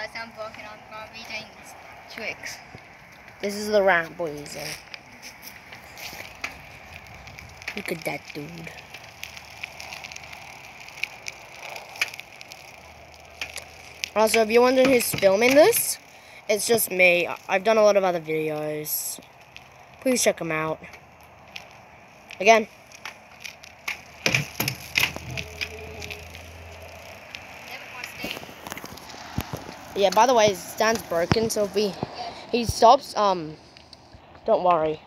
guys, I'm Brock and I'm going to be doing tricks. This is the ramp we're using. Look at that dude. Also, if you're wondering who's filming this, it's just me. I've done a lot of other videos. Please check them out. Again. Yeah, by the way, his stand's broken, so if he stops, don't worry.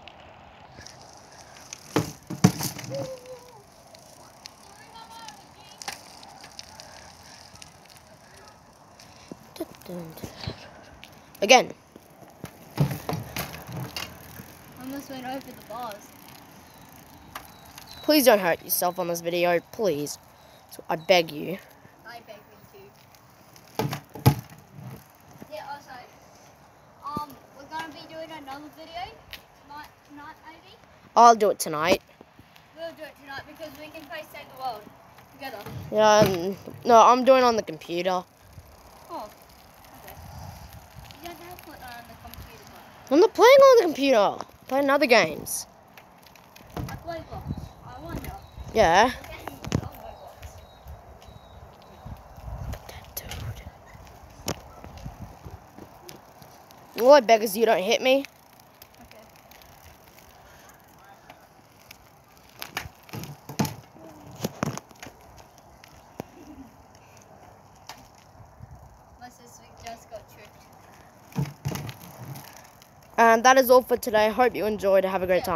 Again. I almost went over the bars. Please don't hurt yourself on this video, please. So I beg you. I beg you too. Yeah, also, we're going to be doing another video tonight, maybe? I'll do it tonight. We'll do it tonight because we can play Save the World together. Yeah, no, I'm doing it on the computer. Oh, okay. You don't have to put that on the computer, but I'm not playing on the computer. Playing other games. I play box. I wonder. Yeah. All I beg is you don't hit me. Okay. My sister just got tricked. And that is all for today. Hope you enjoyed. Have a great time.